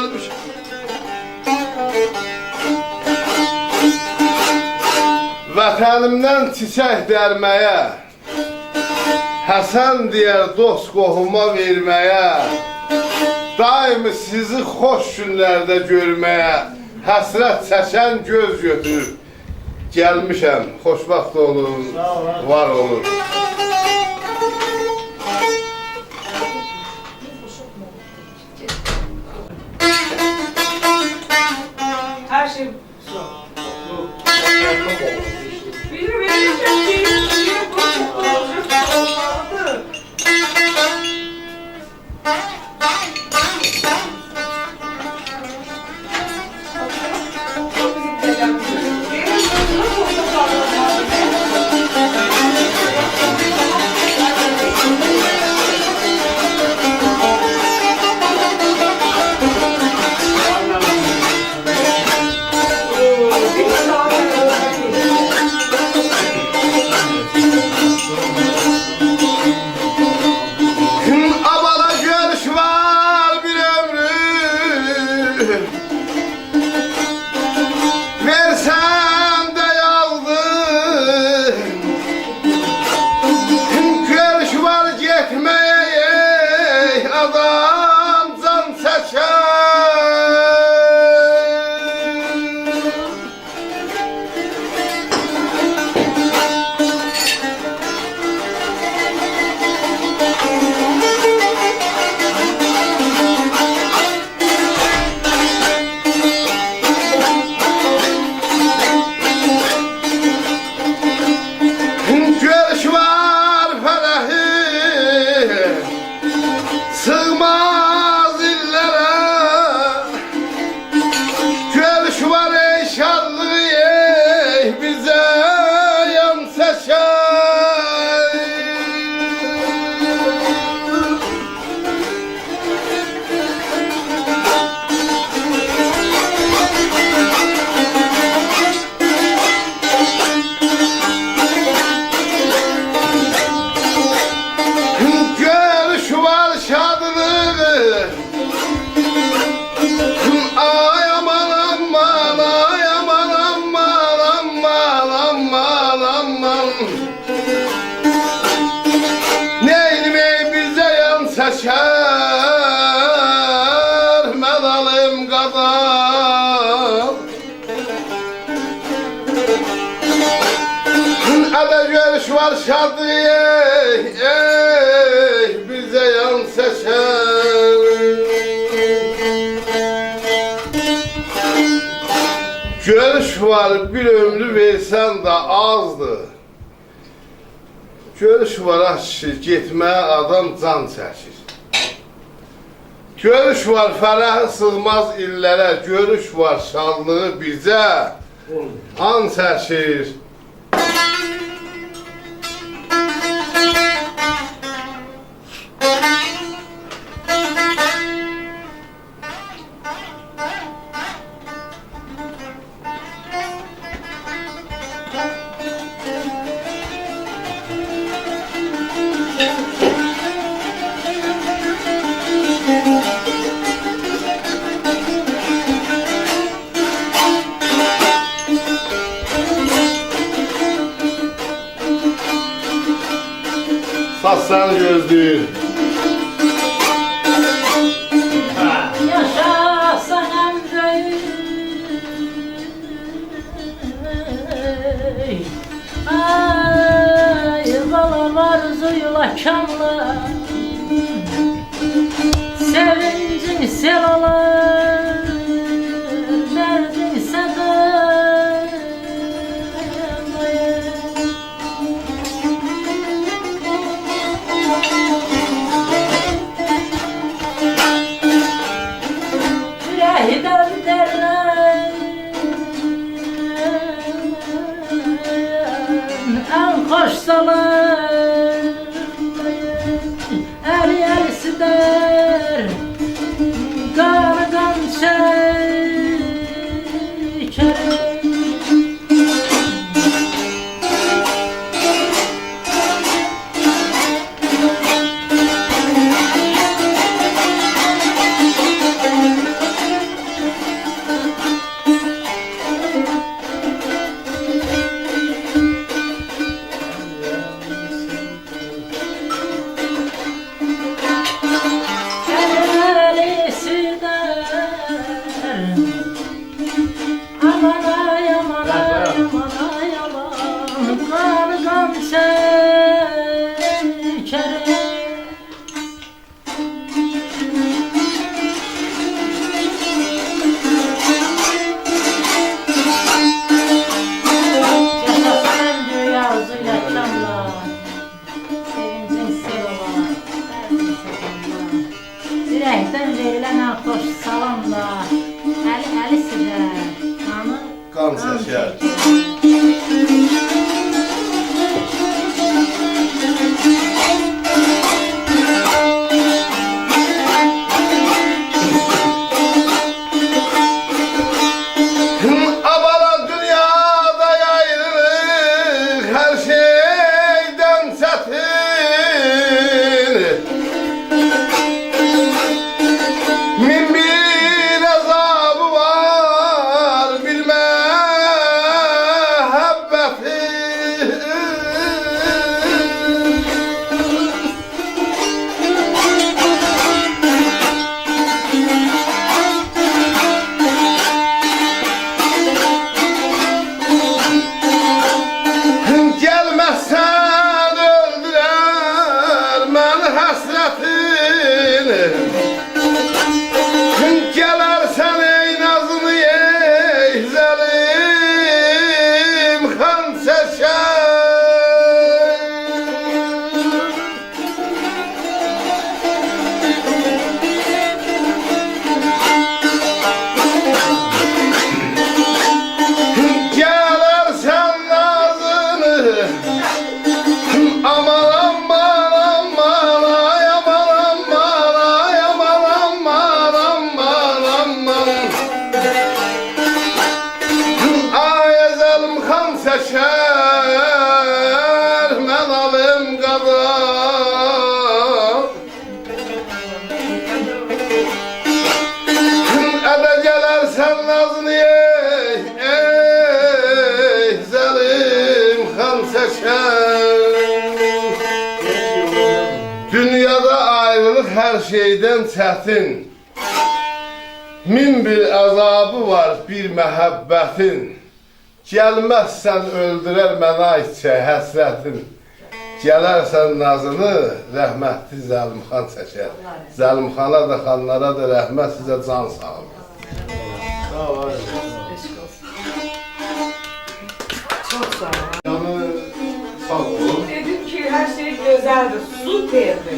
gelmiş. Vətənimdən çiçək dərməyə, Həsən deyər dost qohuma verməyə, daimi sizi xoş günlərdə görməyə, həsrət çəkən göz götürüb gəlmişəm. Xoşbaxt olun, var olun. Her şey benim elimden değil, bu çok olacak. Şer medalım kadar Ede görüş var şadı bize yan seçer Görüş var bir ömrü versen de azdı Görüş var aşkı gitmeye adam can çəkir Görüş var fərəhi sığmaz illərə, görüş var şanlığı bizə, an çəkir. Sassan gözlüğün Yaşasan ömrü Ay balalar zuyulakanlar Sevincin sel alır Derdin seder Yüreğden derler En koşsalar Er sider Gargan çeker ürəkdən verilən ən xoş salamla əli sizə qanı Qan çəkər. Abala dünyada yayılır her şeyden çetin. Min bir azabı var bilme hebbetin. Gelmezsen öldürer ben hasretini. Gelersen ey nazını ey zalim kan seçer. Gelersen nazını aman aman aman ay aman aman ay aman aman aman aman. Ay ezelim kan seçer men alim kadar. Ede gelersen nazını ey zalim kan seçer. Dünyada ayrılık her şeyden çetin. Min bir azabı var bir məhəbbətin. Gelmezsen öldürer mənə içə həsrətin. Gələrsən nazını rəhmətli Zəlimxan çəkər. Zəlimxana da xanlara da rəhmət sizə can sağlığı. Çok sağ ol. Canı sağ olun. Dedim ki her şey güzeldi. Süperdi.